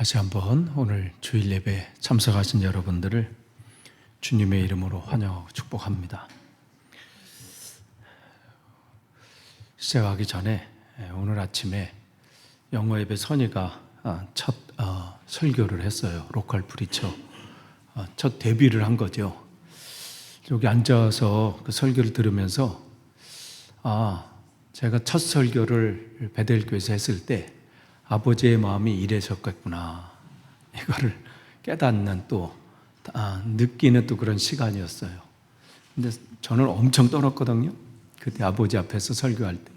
다시 한번 오늘 주일 예배에 참석하신 여러분들을 주님의 이름으로 환영하고 축복합니다. 시작하기 전에 오늘 아침에 영어 예배 선이가 첫 설교를 했어요. 로컬 프리처 첫 데뷔를 한 거죠. 여기 앉아서 그 설교를 들으면서 제가 첫 설교를 베델교에서 했을 때 아버지의 마음이 이래셨겠구나, 이거를 깨닫는 또 느끼는 또 그런 시간이었어요. 근데 저는 엄청 떨었거든요. 그때 아버지 앞에서 설교할 때.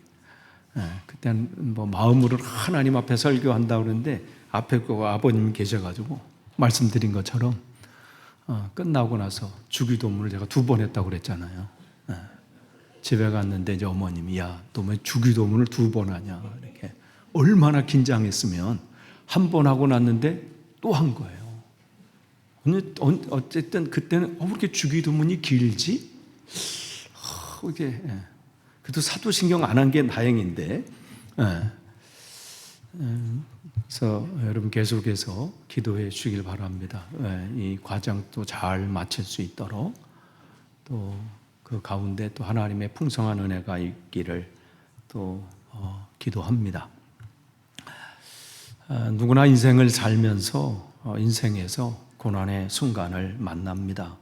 그때는 뭐 마음으로 하나님 앞에 설교한다 그러는데 앞에 아버님이 계셔가지고 말씀드린 것처럼 끝나고 나서 주기도문을 제가 2번 했다고 그랬잖아요. 집에 갔는데 이제 어머님이 야, 너 왜 주기도문을 2번 하냐, 이렇게. 얼마나 긴장했으면 한 번 하고 났는데 또 한 거예요. 어쨌든 그때는 왜 이렇게 주기도문이 길지? 이게 그래도 사도신경 안 한 게 다행인데. 그래서 여러분 계속해서 기도해 주시길 바랍니다. 이 과정도 잘 마칠 수 있도록, 또 그 가운데 또 하나님의 풍성한 은혜가 있기를 또 기도합니다. 누구나 인생을 살면서 인생에서 고난의 순간을 만납니다.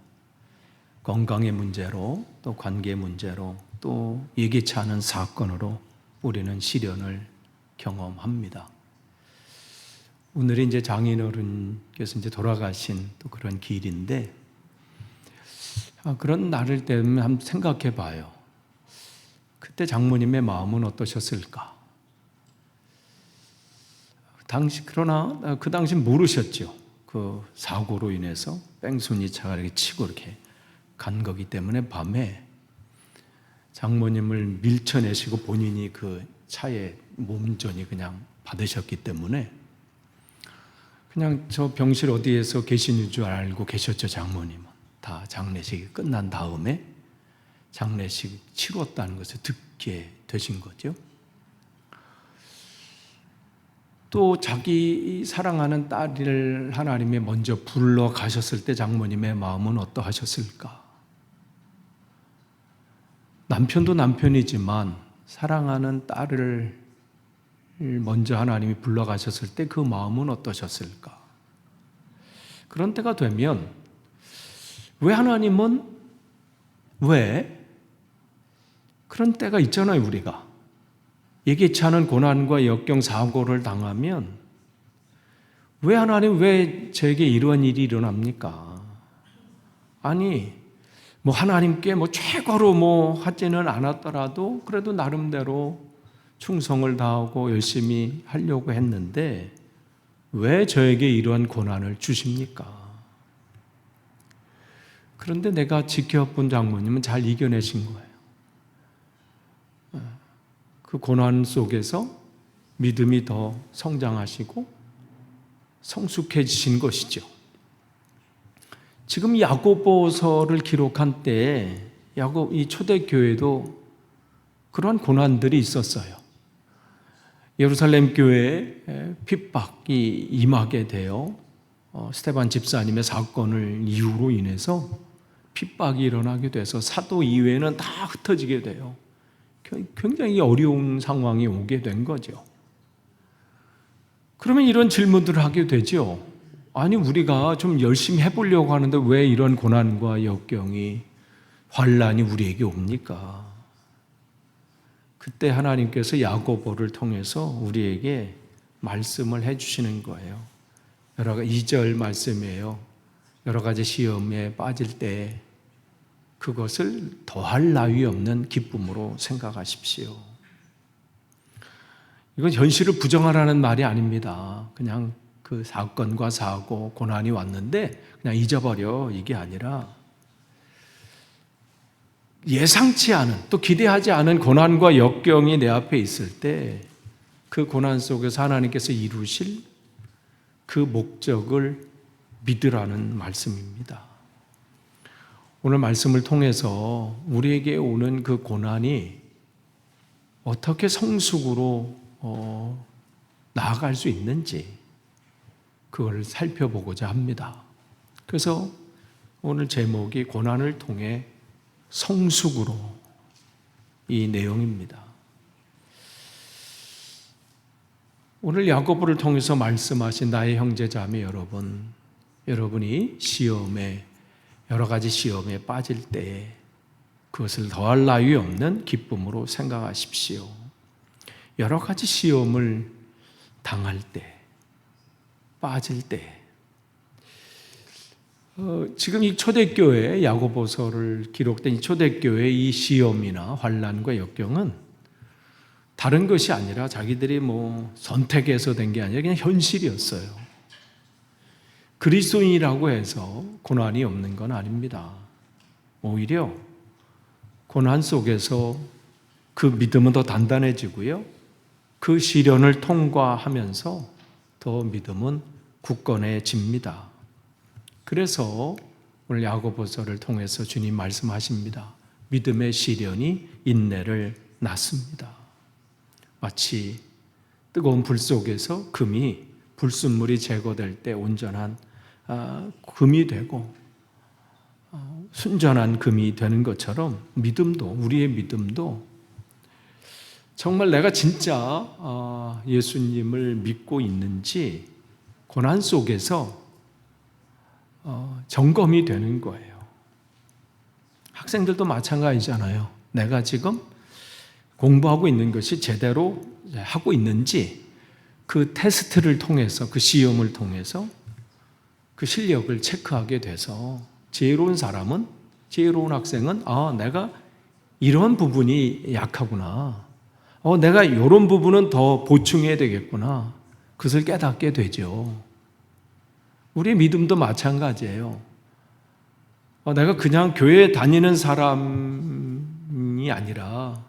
건강의 문제로, 또 관계 문제로, 또 예기치 않은 사건으로 우리는 시련을 경험합니다. 오늘이 이제 장인어른께서 이제 돌아가신 또 그런 길인데, 그런 날을 때면 한번 생각해 봐요. 그때 장모님의 마음은 어떠셨을까? 그러나 그 당시 모르셨죠. 그 사고로 인해서 뺑소니 차가 이렇게 치고 이렇게 간 거기 때문에 밤에 장모님을 밀쳐내시고 본인이 그 차에 몸전이 그냥 받으셨기 때문에 그냥 저 병실 어디에서 계시는 줄 알고 계셨죠. 장모님은 다 장례식이 끝난 다음에 장례식 치렀다는 것을 듣게 되신 거죠. 또 자기 사랑하는 딸을 하나님이 먼저 불러 가셨을 때 장모님의 마음은 어떠하셨을까? 남편도 남편이지만 사랑하는 딸을 먼저 하나님이 불러 가셨을 때 그 마음은 어떠셨을까? 그런 때가 되면 왜 하나님은 왜 그런 때가 있잖아요. 우리가 예기치 않은 고난과 역경 사고를 당하면 왜 하나님 왜 제게 이런 일이 일어납니까? 아니 뭐 하나님께 뭐 최고로 뭐 하지는 않았더라도 그래도 나름대로 충성을 다하고 열심히 하려고 했는데 왜 저에게 이러한 고난을 주십니까? 그런데 내가 지켜본 장모님은 잘 이겨내신 거예요. 그 고난 속에서 믿음이 더 성장하시고 성숙해지신 것이죠. 지금 야고보서를 기록한 때에 이 초대교회도 그러한 고난들이 있었어요. 예루살렘 교회에 핍박이 임하게 되어 스데반 집사님의 사건을 이유로 인해서 핍박이 일어나게 돼서 사도 이외에는 다 흩어지게 돼요. 굉장히 어려운 상황이 오게 된 거죠. 그러면 이런 질문들을 하게 되죠. 아니 우리가 좀 열심히 해보려고 하는데 왜 이런 고난과 역경이, 환난이 우리에게 옵니까? 그때 하나님께서 야고보를 통해서 우리에게 말씀을 해주시는 거예요. 2절 말씀이에요. 여러 가지 시험에 빠질 때 그것을 더할 나위 없는 기쁨으로 생각하십시오. 이건 현실을 부정하라는 말이 아닙니다. 그냥 그 사건과 사고, 고난이 왔는데 그냥 잊어버려, 이게 아니라 예상치 않은, 또 기대하지 않은 고난과 역경이 내 앞에 있을 때 그 고난 속에서 하나님께서 이루실 그 목적을 믿으라는 말씀입니다. 오늘 말씀을 통해서 우리에게 오는 그 고난이 어떻게 성숙으로 나아갈 수 있는지, 그걸 살펴보고자 합니다. 그래서 오늘 제목이 고난을 통해 성숙으로, 이 내용입니다. 오늘 야고보를 통해서 말씀하신 나의 형제자매 여러분, 여러분이 시험에, 여러 가지 시험에 빠질 때에 그것을 더할 나위 없는 기쁨으로 생각하십시오. 여러 가지 시험을 당할 때, 빠질 때, 지금 이 초대교회 야고보서를 기록된 이 초대교회의 이 시험이나 환난과 역경은 다른 것이 아니라 자기들이 선택해서 된 게 아니라 그냥 현실이었어요. 그리스도인이라고 해서 고난이 없는 건 아닙니다. 오히려 고난 속에서 그 믿음은 더 단단해지고요. 그 시련을 통과하면서 더 믿음은 굳건해집니다. 그래서 오늘 야고보서를 통해서 주님 말씀하십니다. 믿음의 시련이 인내를 낳습니다. 마치 뜨거운 불 속에서 금이, 불순물이 제거될 때 온전한 금이 되고 순전한 금이 되는 것처럼 믿음도, 우리의 믿음도 정말 내가 진짜 예수님을 믿고 있는지 고난 속에서 점검이 되는 거예요. 학생들도 마찬가지잖아요. 내가 지금 공부하고 있는 것이 제대로 하고 있는지 그 테스트를 통해서, 그 시험을 통해서 그 실력을 체크하게 돼서 지혜로운 사람은, 지혜로운 학생은 내가 이런 부분이 약하구나. 내가 이런 부분은 더 보충해야 되겠구나. 그것을 깨닫게 되죠. 우리의 믿음도 마찬가지예요. 내가 그냥 교회에 다니는 사람이 아니라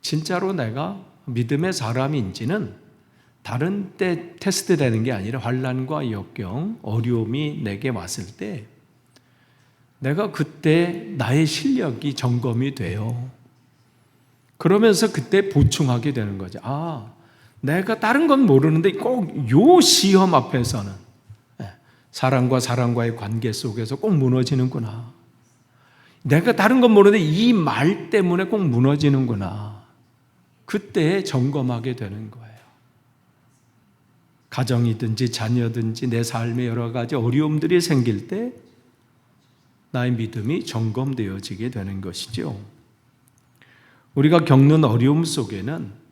진짜로 내가 믿음의 사람인지는 다른 때 테스트 되는 게 아니라 환난과 역경, 어려움이 내게 왔을 때 내가 그때 나의 실력이 점검이 돼요. 그러면서 그때 보충하게 되는 거죠. 내가 다른 건 모르는데 꼭 요 시험 앞에서는 사람과 사람과의 관계 속에서 꼭 무너지는구나. 내가 다른 건 모르는데 이 말 때문에 꼭 무너지는구나. 그때 점검하게 되는 거예요. 가정이든지 자녀든지 내 삶에 여러 가지 어려움들이 생길 때 나의 믿음이 점검되어지게 되는 것이죠. 우리가 겪는 어려움 속에는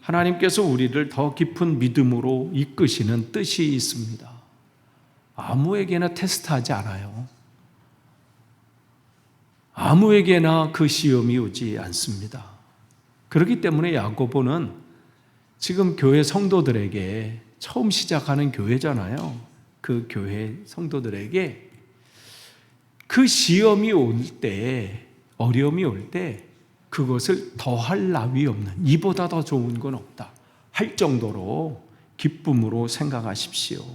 하나님께서 우리를 더 깊은 믿음으로 이끄시는 뜻이 있습니다. 아무에게나 테스트하지 않아요. 아무에게나 그 시험이 오지 않습니다. 그렇기 때문에 야고보는 지금 교회 성도들에게, 처음 시작하는 교회잖아요. 그 교회 성도들에게 그 시험이 올 때, 어려움이 올 때 그것을 더할 나위 없는, 이보다 더 좋은 건 없다 할 정도로 기쁨으로 생각하십시오.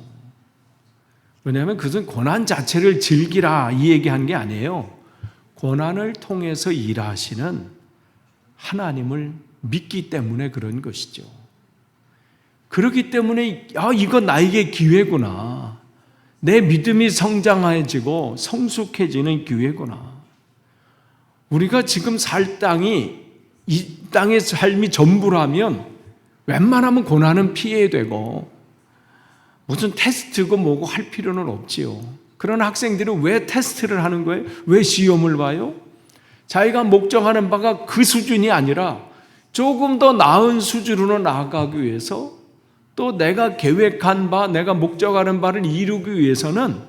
왜냐하면 그것은 고난 자체를 즐기라 이 얘기한 게 아니에요. 고난을 통해서 일하시는 하나님을 믿기 때문에 그런 것이죠. 그렇기 때문에 이건 나에게 기회구나. 내 믿음이 성장해지고 성숙해지는 기회구나. 우리가 지금 살 땅이, 이 땅의 삶이 전부라면 웬만하면 고난은 피해야 되고 무슨 테스트고 뭐고 할 필요는 없지요. 그러나 학생들은 왜 테스트를 하는 거예요? 왜 시험을 봐요? 자기가 목적하는 바가 그 수준이 아니라 조금 더 나은 수준으로 나아가기 위해서, 또 내가 계획한 바, 내가 목적하는 바를 이루기 위해서는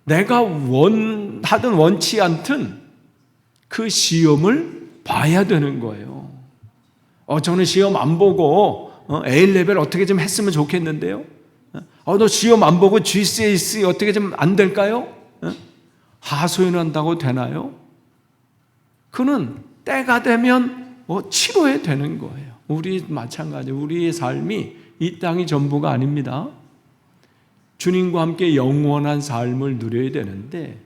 내가 원하든 원치 않든 그 시험을 봐야 되는 거예요. 저는 시험 안 보고 A레벨 어떻게 좀 했으면 좋겠는데요. 너 시험 안 보고 GCSE 어떻게 좀 안 될까요? 하소연한다고 되나요? 그는 때가 되면 치러야 되는 거예요. 우리 마찬가지, 우리의 삶이 이 땅이 전부가 아닙니다. 주님과 함께 영원한 삶을 누려야 되는데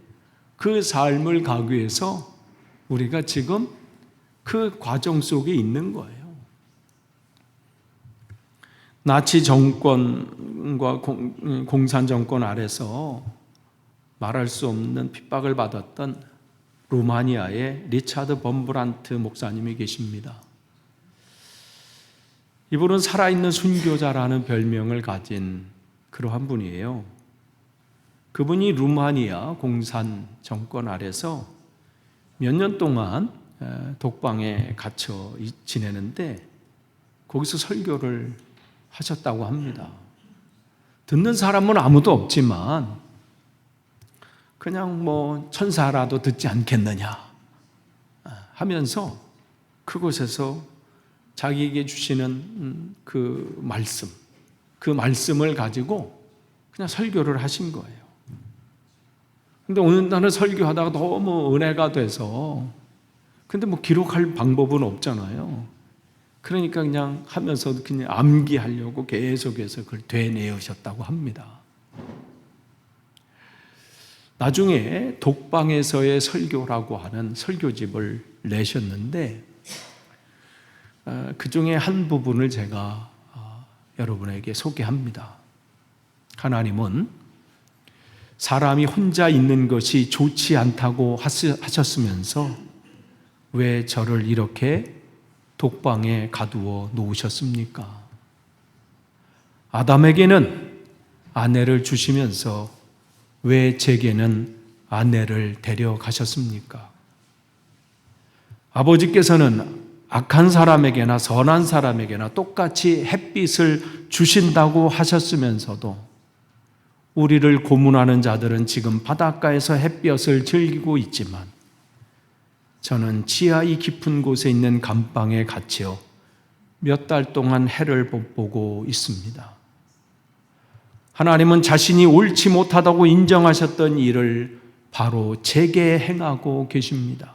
그 삶을 가기 위해서 우리가 지금 그 과정 속에 있는 거예요. 나치 정권과 공산 정권 아래서 말할 수 없는 핍박을 받았던 루마니아의 리차드 범브란트 목사님이 계십니다. 이분은 살아있는 순교자라는 별명을 가진 그러한 분이에요. 그분이 루마니아 공산 정권 아래서 몇 년 동안 독방에 갇혀 지내는데 거기서 설교를 하셨다고 합니다. 듣는 사람은 아무도 없지만 그냥 천사라도 듣지 않겠느냐 하면서 그곳에서 자기에게 주시는 그 말씀을 가지고 그냥 설교를 하신 거예요. 근데 오늘 나는 설교하다가 너무 은혜가 돼서 근데 기록할 방법은 없잖아요. 그러니까 그냥 하면서 그냥 암기하려고 계속해서 그걸 되뇌으셨다고 합니다. 나중에 독방에서의 설교라고 하는 설교집을 내셨는데 그 중에 한 부분을 제가 여러분에게 소개합니다. 하나님은 사람이 혼자 있는 것이 좋지 않다고 하셨으면서 왜 저를 이렇게 독방에 가두어 놓으셨습니까? 아담에게는 아내를 주시면서 왜 제게는 아내를 데려가셨습니까? 아버지께서는 악한 사람에게나 선한 사람에게나 똑같이 햇빛을 주신다고 하셨으면서도 우리를 고문하는 자들은 지금 바닷가에서 햇볕을 즐기고 있지만 저는 지하이 깊은 곳에 있는 감방에 갇혀 몇 달 동안 해를 못 보고 있습니다. 하나님은 자신이 옳지 못하다고 인정하셨던 일을 바로 제게 행하고 계십니다.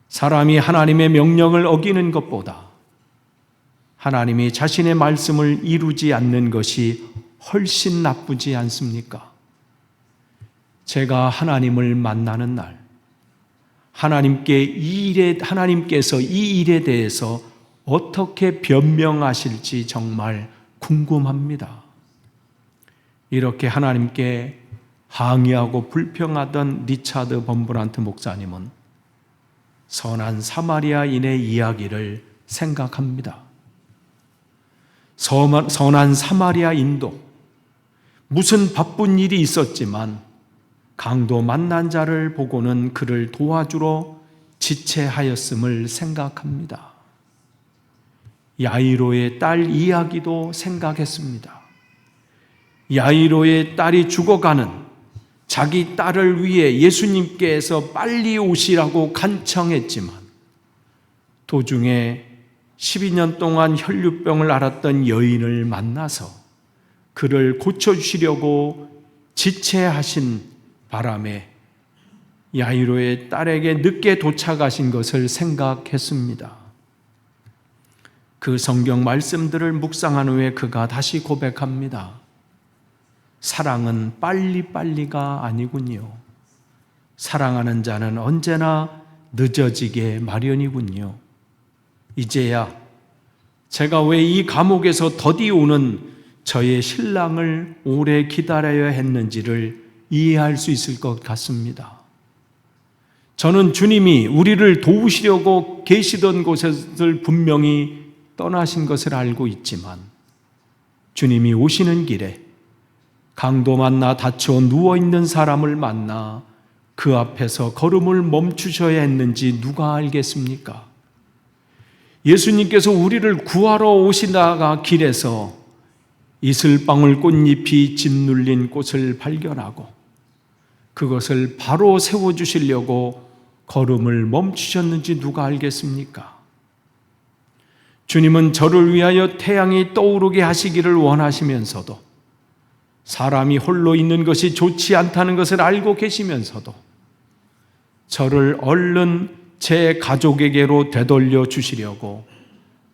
사람이 하나님의 명령을 어기는 것보다 하나님이 자신의 말씀을 이루지 않는 것이 훨씬 나쁘지 않습니까? 제가 하나님을 만나는 날, 하나님께서 이 일에 대해서 어떻게 변명하실지 정말 궁금합니다. 이렇게 하나님께 항의하고 불평하던 리차드 범브란트 목사님은 선한 사마리아인의 이야기를 생각합니다. 선한 사마리아인도 무슨 바쁜 일이 있었지만 강도 만난 자를 보고는 그를 도와주러 지체하였음을 생각합니다. 야이로의 딸 이야기도 생각했습니다. 야이로의 딸이 죽어가는 자기 딸을 위해 예수님께서 빨리 오시라고 간청했지만 도중에 12년 동안 혈류병을 앓았던 여인을 만나서 그를 고쳐주시려고 지체하신 바람에 야이로의 딸에게 늦게 도착하신 것을 생각했습니다. 그 성경 말씀들을 묵상한 후에 그가 다시 고백합니다. 사랑은 빨리빨리가 아니군요. 사랑하는 자는 언제나 늦어지게 마련이군요. 이제야 제가 왜 이 감옥에서 더디 오는 저의 신랑을 오래 기다려야 했는지를 이해할 수 있을 것 같습니다. 저는 주님이 우리를 도우시려고 계시던 곳을 분명히 떠나신 것을 알고 있지만 주님이 오시는 길에 강도 만나 다쳐 누워있는 사람을 만나 그 앞에서 걸음을 멈추셔야 했는지 누가 알겠습니까? 예수님께서 우리를 구하러 오시다가 길에서 이슬방울 꽃잎이 짓눌린 꽃을 발견하고 그것을 바로 세워주시려고 걸음을 멈추셨는지 누가 알겠습니까? 주님은 저를 위하여 태양이 떠오르게 하시기를 원하시면서도 사람이 홀로 있는 것이 좋지 않다는 것을 알고 계시면서도 저를 얼른 제 가족에게로 되돌려 주시려고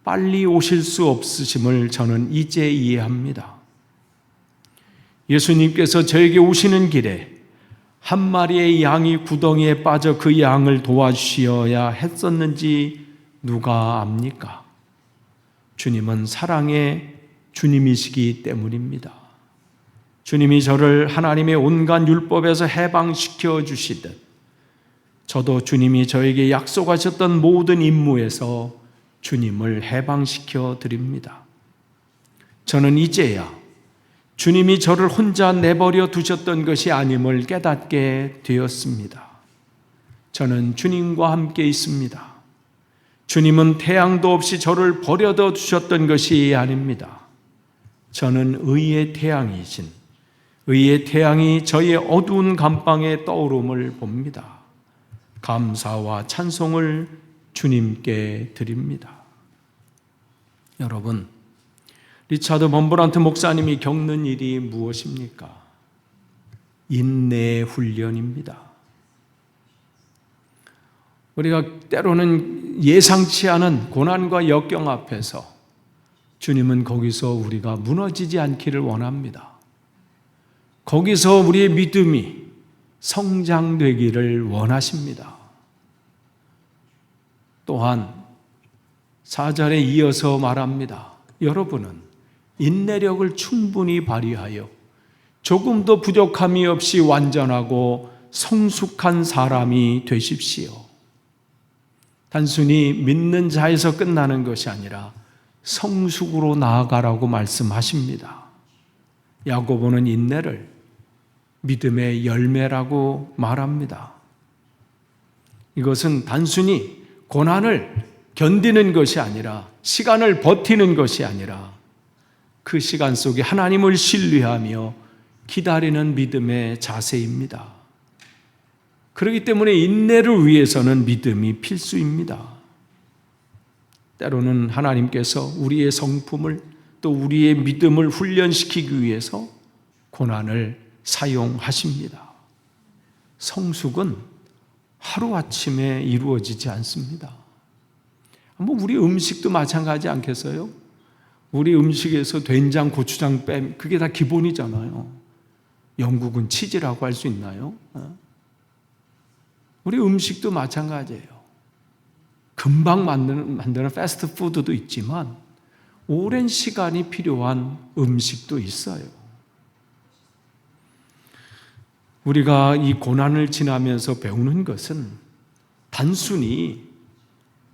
빨리 오실 수 없으심을 저는 이제 이해합니다. 예수님께서 저에게 오시는 길에 한 마리의 양이 구덩이에 빠져 그 양을 도와주셔야 했었는지 누가 압니까? 주님은 사랑의 주님이시기 때문입니다. 주님이 저를 하나님의 온갖 율법에서 해방시켜 주시듯 저도 주님이 저에게 약속하셨던 모든 임무에서 주님을 해방시켜 드립니다. 저는 이제야 주님이 저를 혼자 내버려 두셨던 것이 아님을 깨닫게 되었습니다. 저는 주님과 함께 있습니다. 주님은 태양도 없이 저를 버려둬 두셨던 것이 아닙니다. 저는 의의 태양이신 의의 태양이 저의 어두운 감방에 떠오름을 봅니다. 감사와 찬송을 주님께 드립니다. 여러분, 리차드 범브란트 목사님이 겪는 일이 무엇입니까? 인내의 훈련입니다. 우리가 때로는 예상치 않은 고난과 역경 앞에서 주님은 거기서 우리가 무너지지 않기를 원합니다. 거기서 우리의 믿음이 성장되기를 원하십니다. 또한 4절에 이어서 말합니다. 여러분은 인내력을 충분히 발휘하여 조금도 부족함이 없이 완전하고 성숙한 사람이 되십시오. 단순히 믿는 자에서 끝나는 것이 아니라 성숙으로 나아가라고 말씀하십니다. 야고보는 인내를 믿음의 열매라고 말합니다. 이것은 단순히 고난을 견디는 것이 아니라 시간을 버티는 것이 아니라 그 시간 속에 하나님을 신뢰하며 기다리는 믿음의 자세입니다. 그렇기 때문에 인내를 위해서는 믿음이 필수입니다. 때로는 하나님께서 우리의 성품을 또 우리의 믿음을 훈련시키기 위해서 고난을 사용하십니다. 성숙은 하루아침에 이루어지지 않습니다. 우리 음식도 마찬가지 않겠어요? 우리 음식에서 된장, 고추장 뺨 그게 다 기본이잖아요. 영국은 치즈라고 할 수 있나요? 우리 음식도 마찬가지예요. 금방 만드는 패스트푸드도 있지만 오랜 시간이 필요한 음식도 있어요. 우리가 이 고난을 지나면서 배우는 것은 단순히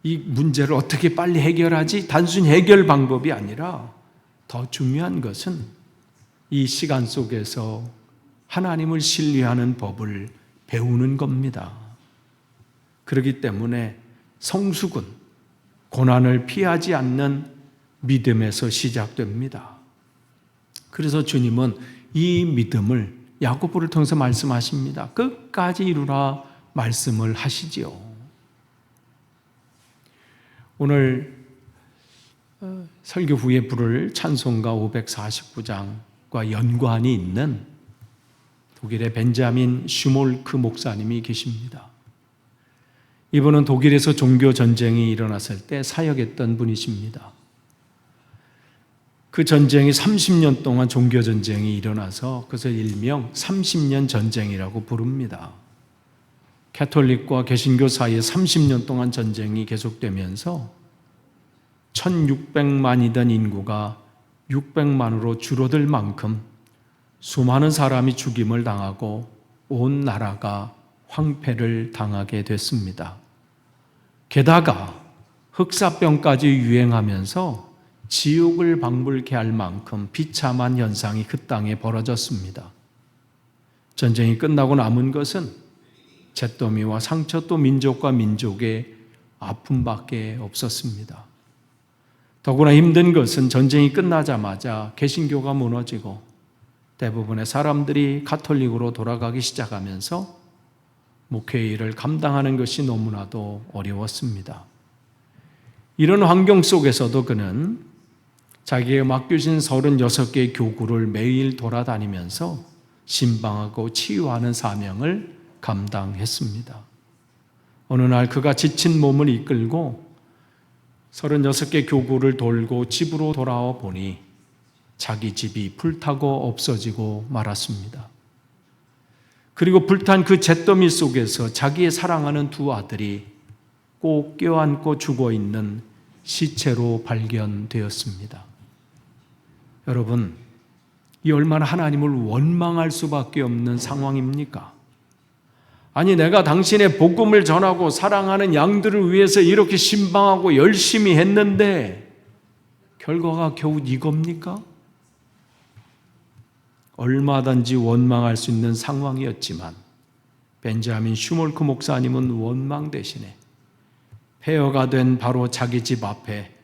이 문제를 어떻게 빨리 해결하지? 단순히 해결 방법이 아니라 더 중요한 것은 이 시간 속에서 하나님을 신뢰하는 법을 배우는 겁니다. 그렇기 때문에 성숙은 고난을 피하지 않는 믿음에서 시작됩니다. 그래서 주님은 이 믿음을 야고보를 통해서 말씀하십니다. 끝까지 이루라 말씀을 하시지요. 오늘 설교 후에 부를 찬송가 549장과 연관이 있는 독일의 벤자민 슈몰크 목사님이 계십니다. 이분은 독일에서 종교 전쟁이 일어났을 때 사역했던 분이십니다. 그 전쟁이 30년 동안 종교 전쟁이 일어나서 그것을 일명 30년 전쟁이라고 부릅니다. 가톨릭과 개신교 사이에 30년 동안 전쟁이 계속되면서 1600만이던 인구가 600만으로 줄어들 만큼 수많은 사람이 죽임을 당하고 온 나라가 황폐를 당하게 됐습니다. 게다가 흑사병까지 유행하면서 지옥을 방불케 할 만큼 비참한 현상이 그 땅에 벌어졌습니다. 전쟁이 끝나고 남은 것은 잿더미와 상처 또 민족과 민족의 아픔밖에 없었습니다. 더구나 힘든 것은 전쟁이 끝나자마자 개신교가 무너지고 대부분의 사람들이 가톨릭으로 돌아가기 시작하면서 목회의 일을 감당하는 것이 너무나도 어려웠습니다. 이런 환경 속에서도 그는 자기가 맡겨진 36개의 교구를 매일 돌아다니면서 신방하고 치유하는 사명을 감당했습니다. 어느 날 그가 지친 몸을 이끌고 36개 교구를 돌고 집으로 돌아와 보니 자기 집이 불타고 없어지고 말았습니다. 그리고 불탄 그 잿더미 속에서 자기의 사랑하는 두 아들이 꼭 껴안고 죽어있는 시체로 발견되었습니다. 여러분, 이 얼마나 하나님을 원망할 수밖에 없는 상황입니까? 아니, 내가 당신의 복음을 전하고 사랑하는 양들을 위해서 이렇게 신방하고 열심히 했는데 결과가 겨우 이겁니까? 얼마든지 원망할 수 있는 상황이었지만 벤자민 슈몰크 목사님은 원망 대신에 폐허가 된 바로 자기 집 앞에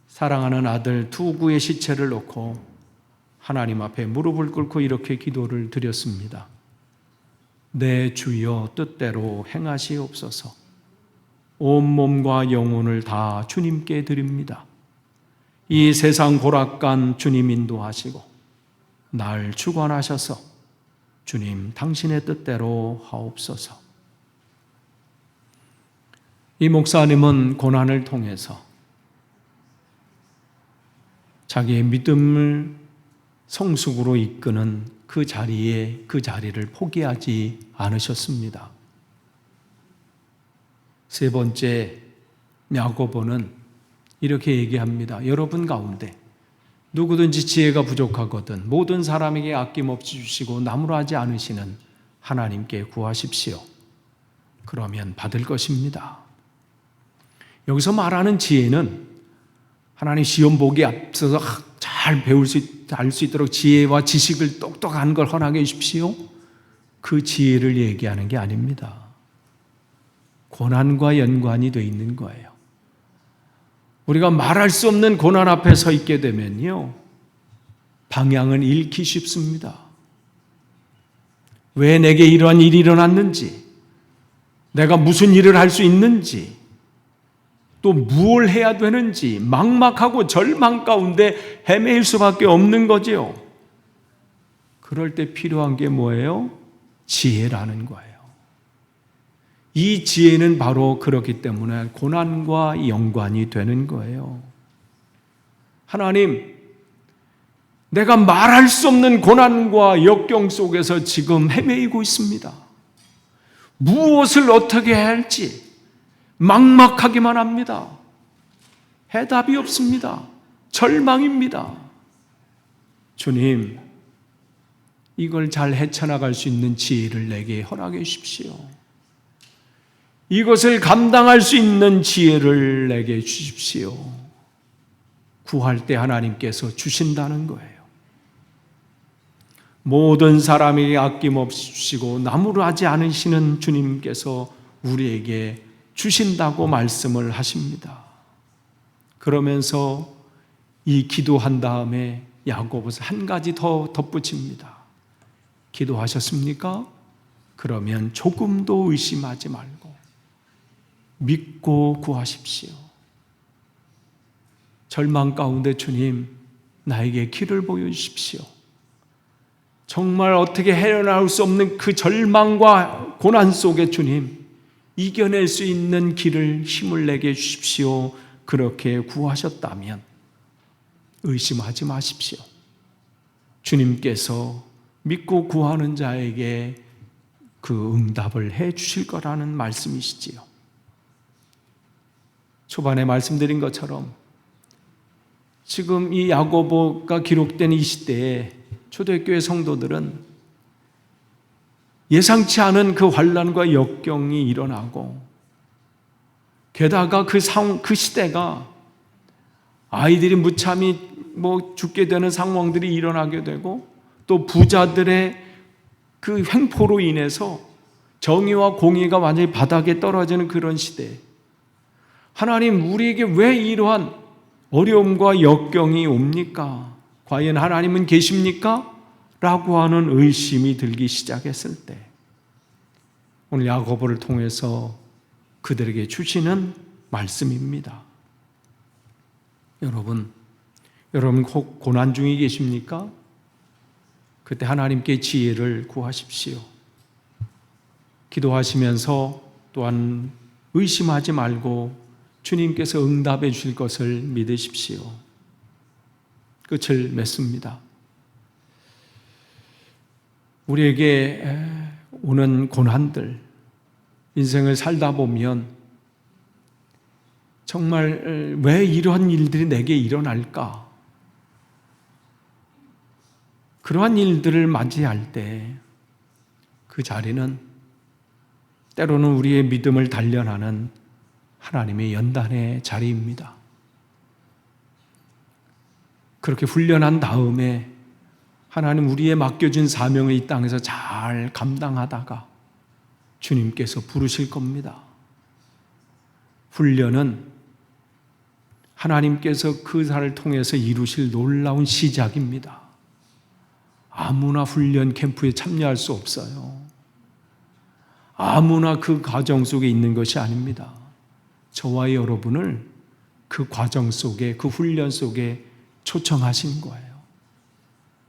사랑하는 아들 두구의 시체를 놓고 하나님 앞에 무릎을 꿇고 이렇게 기도를 드렸습니다. 내 주여 뜻대로 행하시옵소서. 온몸과 영혼을 다 주님께 드립니다. 이 세상 고락간 주님 인도하시고 날 주관하셔서 주님 당신의 뜻대로 하옵소서. 이 목사님은 고난을 통해서 자기의 믿음을 성숙으로 이끄는 그 자리를 포기하지 않으셨습니다. 세 번째, 야고보는 이렇게 얘기합니다. 여러분 가운데 누구든지 지혜가 부족하거든 모든 사람에게 아낌없이 주시고 나무라지 않으시는 하나님께 구하십시오. 그러면 받을 것입니다. 여기서 말하는 지혜는 하나님 시험 보기 앞서서 잘 알 수 있도록 지혜와 지식을 똑똑한 걸 허락해 주십시오. 그 지혜를 얘기하는 게 아닙니다. 고난과 연관이 되어 있는 거예요. 우리가 말할 수 없는 고난 앞에 서 있게 되면요, 방향은 잃기 쉽습니다. 왜 내게 이러한 일이 일어났는지, 내가 무슨 일을 할 수 있는지, 또 무엇을 해야 되는지 막막하고 절망 가운데 헤매일 수밖에 없는 거지요. 그럴 때 필요한 게 뭐예요? 지혜라는 거예요. 이 지혜는 바로 그렇기 때문에 고난과 연관이 되는 거예요. 하나님, 내가 말할 수 없는 고난과 역경 속에서 지금 헤매이고 있습니다. 무엇을 어떻게 해야 할지 막막하기만 합니다. 해답이 없습니다. 절망입니다. 주님, 이걸 잘 헤쳐나갈 수 있는 지혜를 내게 허락해 주십시오. 이것을 감당할 수 있는 지혜를 내게 주십시오. 구할 때 하나님께서 주신다는 거예요. 모든 사람에게 아낌없이 주시고 나무라지 않으시는 주님께서 우리에게 주신다고 말씀을 하십니다. 그러면서 이 기도한 다음에 야고보서 한 가지 더 덧붙입니다. 기도하셨습니까? 그러면 조금도 의심하지 말고 믿고 구하십시오. 절망 가운데 주님, 나에게 길을 보여주십시오. 정말 어떻게 헤어나올 수 없는 그 절망과 고난 속에 주님, 이겨낼 수 있는 길을 힘을 내게 주십시오. 그렇게 구하셨다면 의심하지 마십시오. 주님께서 믿고 구하는 자에게 그 응답을 해 주실 거라는 말씀이시지요. 초반에 말씀드린 것처럼 지금 이 야고보가 기록된 이 시대에 초대교회 성도들은 예상치 않은 그 환난과 역경이 일어나고, 게다가 그 시대가 아이들이 무참히 죽게 되는 상황들이 일어나게 되고, 또 부자들의 그 횡포로 인해서 정의와 공의가 완전히 바닥에 떨어지는 그런 시대. 하나님, 우리에게 왜 이러한 어려움과 역경이 옵니까? 과연 하나님은 계십니까? 라고 하는 의심이 들기 시작했을 때 오늘 야고보를 통해서 그들에게 주시는 말씀입니다. 여러분 혹 고난 중에 계십니까? 그때 하나님께 지혜를 구하십시오. 기도하시면서 또한 의심하지 말고 주님께서 응답해 주실 것을 믿으십시오. 끝을 맺습니다. 우리에게 오는 고난들, 인생을 살다 보면 정말 왜 이런 일들이 내게 일어날까? 그러한 일들을 맞이할 때 그 자리는 때로는 우리의 믿음을 단련하는 하나님의 연단의 자리입니다. 그렇게 훈련한 다음에 하나님 우리의 맡겨진 사명을 이 땅에서 잘 감당하다가 주님께서 부르실 겁니다. 훈련은 하나님께서 그 사를 통해서 이루실 놀라운 시작입니다. 아무나 훈련 캠프에 참여할 수 없어요. 아무나 그 과정 속에 있는 것이 아닙니다. 저와 여러분을 그 과정 속에, 그 훈련 속에 초청하신 거예요.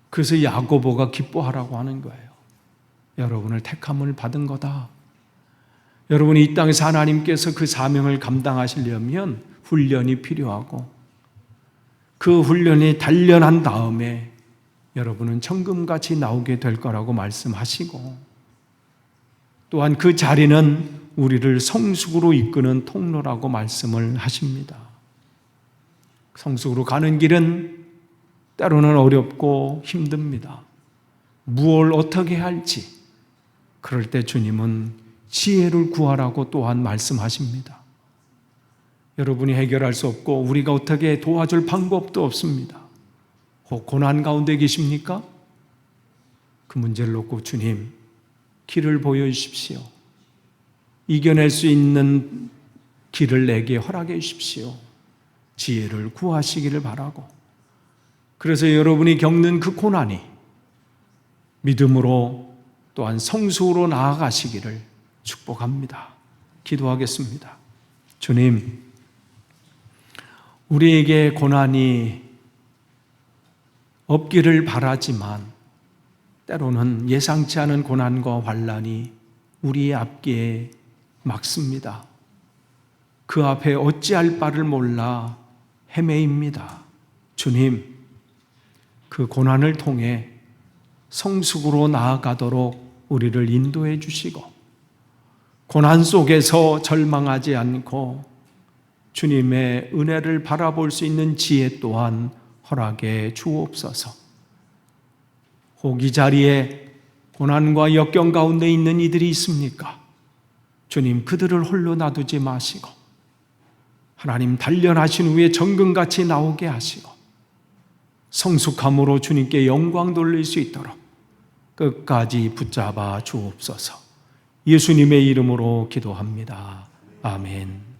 그래서 야고보가 기뻐하라고 하는 거예요. 여러분을 택함을 받은 거다. 여러분이 이 땅에서 하나님께서 그 사명을 감당하시려면 훈련이 필요하고, 그 훈련이 단련한 다음에 여러분은 천금같이 나오게 될 거라고 말씀하시고, 또한 그 자리는 우리를 성숙으로 이끄는 통로라고 말씀을 하십니다. 성숙으로 가는 길은 때로는 어렵고 힘듭니다. 무엇을 어떻게 할지, 그럴 때 주님은 지혜를 구하라고 또한 말씀하십니다. 여러분이 해결할 수 없고 우리가 어떻게 도와줄 방법도 없습니다. 혹 고난 가운데 계십니까? 그 문제를 놓고 주님, 길을 보여주십시오. 이겨낼 수 있는 길을 내게 허락해 주십시오. 지혜를 구하시기를 바라고, 그래서 여러분이 겪는 그 고난이 믿음으로 또한 성숙으로 나아가시기를 축복합니다. 기도하겠습니다. 주님, 우리에게 고난이 없기를 바라지만 때로는 예상치 않은 고난과 환난이 우리의 앞길에 막습니다. 그 앞에 어찌할 바를 몰라 헤매입니다. 주님, 그 고난을 통해 성숙으로 나아가도록 우리를 인도해 주시고, 고난 속에서 절망하지 않고 주님의 은혜를 바라볼 수 있는 지혜 또한 허락해 주옵소서. 혹 이 자리에 고난과 역경 가운데 있는 이들이 있습니까? 주님, 그들을 홀로 놔두지 마시고 하나님 단련하신 후에 정금같이 나오게 하시고 성숙함으로 주님께 영광 돌릴 수 있도록 끝까지 붙잡아 주옵소서. 예수님의 이름으로 기도합니다. 아멘.